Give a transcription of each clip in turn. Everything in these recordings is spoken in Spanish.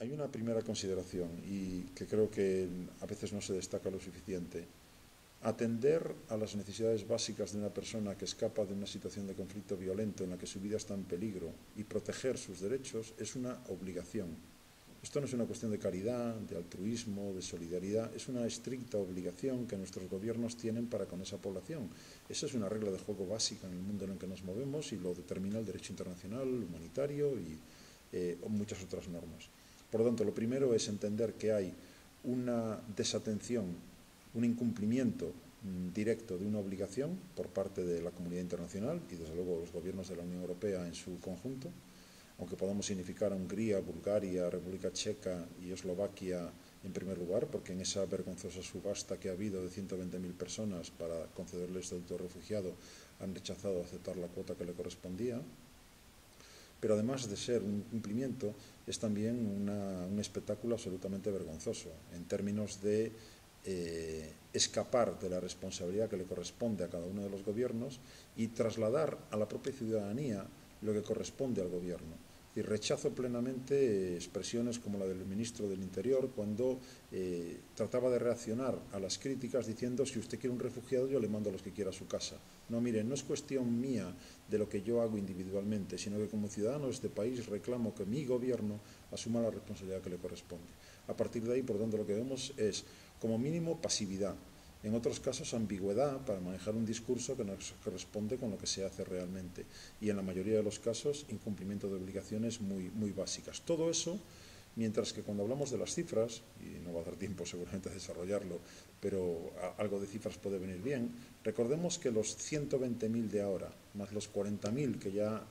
Hay una primera consideración y que creo que a veces no se destaca lo suficiente. Atender a las necesidades básicas de una persona que escapa de una situación de conflicto violento en la que su vida está en peligro y proteger sus derechos es una obligación. Esto no es una cuestión de caridad, de altruismo, de solidaridad, es una estricta obligación que nuestros gobiernos tienen para con esa población. Esa es una regla de juego básica en el mundo en el que nos movemos y lo determina el derecho internacional, humanitario y muchas otras normas. Por lo tanto, lo primero es entender que hay una desatención, un incumplimiento directo de una obligación por parte de la comunidad internacional y desde luego los gobiernos de la Unión Europea en su conjunto, aunque podamos significar a Hungría, Bulgaria, República Checa y Eslovaquia en primer lugar, porque en esa vergonzosa subasta que ha habido de 120.000 personas para concederles estatuto de refugiado han rechazado aceptar la cuota que le correspondía. Pero además de ser un cumplimiento, es también un espectáculo absolutamente vergonzoso en términos de escapar de la responsabilidad que le corresponde a cada uno de los gobiernos y trasladar a la propia ciudadanía lo que corresponde al gobierno. Y rechazo plenamente expresiones como la del ministro del Interior cuando trataba de reaccionar a las críticas diciendo si usted quiere un refugiado yo le mando a los que quiera a su casa. No, mire, no es cuestión mía de lo que yo hago individualmente, sino que como ciudadano de este país reclamo que mi gobierno asuma la responsabilidad que le corresponde. A partir de ahí, por tanto, lo que vemos es, como mínimo, pasividad. En otros casos, ambigüedad para manejar un discurso que no corresponde con lo que se hace realmente. Y en la mayoría de los casos, incumplimiento de obligaciones muy básicas. Todo eso, mientras que cuando hablamos de las cifras, y no va a dar tiempo seguramente a desarrollarlo, pero algo de cifras puede venir bien, recordemos que los 120.000 de ahora, más los 40.000 que ya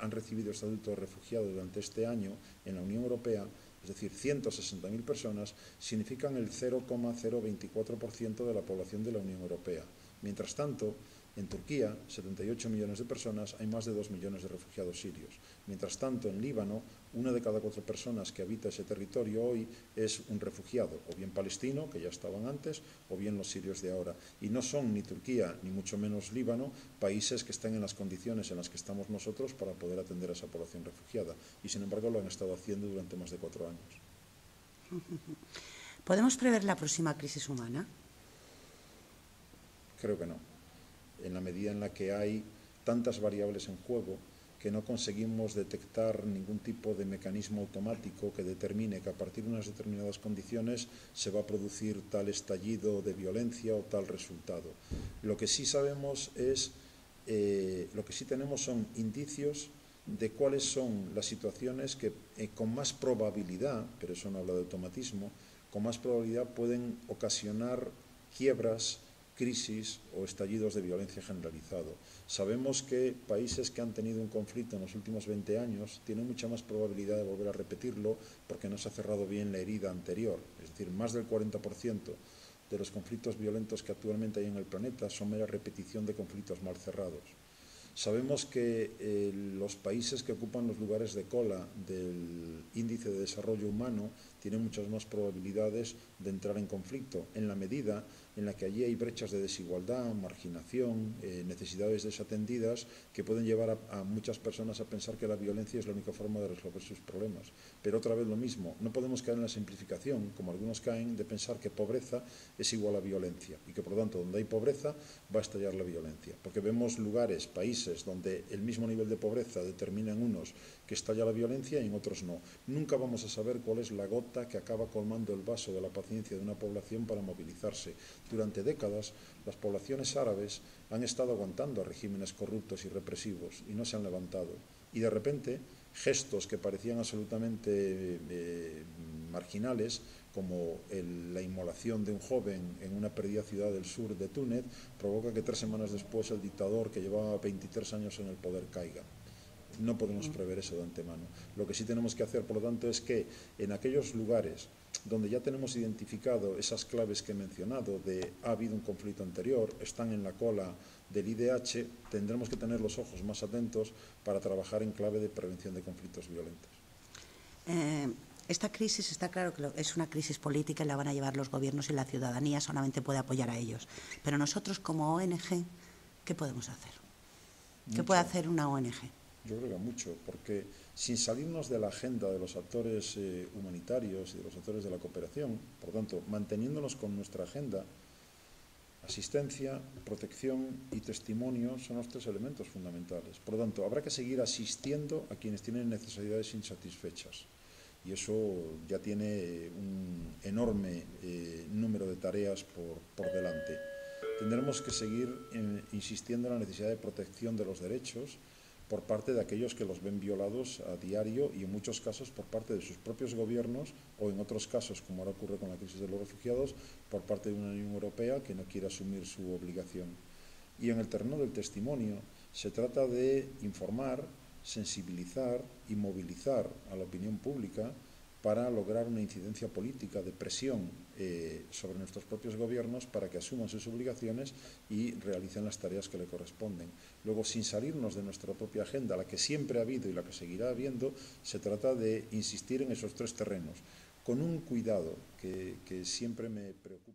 han recibido estatuto de refugiado durante este año en la Unión Europea, es decir, 160.000 personas, significan el 0,024% de la población de la Unión Europea. Mientras tanto, en Turquía, 78 millones de personas, hay más de 2 millones de refugiados sirios. Mientras tanto, en Líbano, 1 de cada 4 personas que habita ese territorio hoy es un refugiado, o bien palestino, que ya estaban antes, o bien los sirios de ahora. Y no son ni Turquía, ni mucho menos Líbano, países que están en las condiciones en las que estamos nosotros para poder atender a esa población refugiada. Y sin embargo lo han estado haciendo durante más de 4 años. ¿Podemos prever la próxima crisis humana? Creo que no. En la medida en la que hay tantas variables en juego que no conseguimos detectar ningún tipo de mecanismo automático que determine que a partir de unas determinadas condiciones se va a producir tal estallido de violencia o tal resultado. Lo que sí sabemos es, lo que sí tenemos son indicios de cuáles son las situaciones que con más probabilidad, pero eso no habla de automatismo, con más probabilidad pueden ocasionar quiebras, crisis o estallidos de violencia generalizado. Sabemos que países que han tenido un conflicto en los últimos 20 años tienen mucha más probabilidad de volver a repetirlo porque no se ha cerrado bien la herida anterior. Es decir, más del 40% de los conflictos violentos que actualmente hay en el planeta son mera repetición de conflictos mal cerrados. Sabemos que los países que ocupan los lugares de cola del índice de desarrollo humano tienen muchas más probabilidades de entrar en conflicto, en la medida en la que allí hay brechas de desigualdad, marginación, necesidades desatendidas que pueden llevar a muchas personas a pensar que la violencia es la única forma de resolver sus problemas. Pero otra vez lo mismo, no podemos caer en la simplificación, como algunos caen, de pensar que pobreza es igual a violencia y que por lo tanto donde hay pobreza va a estallar la violencia, porque vemos lugares, países donde el mismo nivel de pobreza determina en unos que estalla la violencia y en otros no. Nunca vamos a saber cuál es la gota que acaba colmando el vaso de la paciencia de una población para movilizarse. Durante décadas, las poblaciones árabes han estado aguantando a regímenes corruptos y represivos y no se han levantado. Y de repente, gestos que parecían absolutamente marginales, como la inmolación de un joven en una perdida ciudad del sur de Túnez, provoca que 3 semanas después el dictador que llevaba 23 años en el poder caiga. No podemos prever eso de antemano. Lo que sí tenemos que hacer, por lo tanto, es que en aquellos lugares donde ya tenemos identificado esas claves que he mencionado de ha habido un conflicto anterior, están en la cola del IDH, tendremos que tener los ojos más atentos para trabajar en clave de prevención de conflictos violentos. Esta crisis está claro que es una crisis política y la van a llevar los gobiernos y la ciudadanía solamente puede apoyar a ellos. Pero nosotros como ONG, ¿qué podemos hacer? ¿Qué puede hacer una ONG? Yo creo que mucho, porque sin salirnos de la agenda de los actores humanitarios y de los actores de la cooperación, por tanto, manteniéndonos con nuestra agenda, asistencia, protección y testimonio son los tres elementos fundamentales. Por lo tanto, habrá que seguir asistiendo a quienes tienen necesidades insatisfechas. Y eso ya tiene un enorme número de tareas por delante. Tendremos que seguir insistiendo en la necesidad de protección de los derechos por parte de aquellos que los ven violados a diario y en muchos casos por parte de sus propios gobiernos o en otros casos, como ahora ocurre con la crisis de los refugiados, por parte de una Unión Europea que no quiere asumir su obligación. Y en el terreno del testimonio se trata de informar, sensibilizar y movilizar a la opinión pública para lograr una incidencia política de presión sobre nuestros propios gobiernos para que asuman sus obligaciones y realicen las tareas que le corresponden. Luego, sin salirnos de nuestra propia agenda, la que siempre ha habido y la que seguirá habiendo, se trata de insistir en esos tres terrenos, con un cuidado que siempre me preocupa.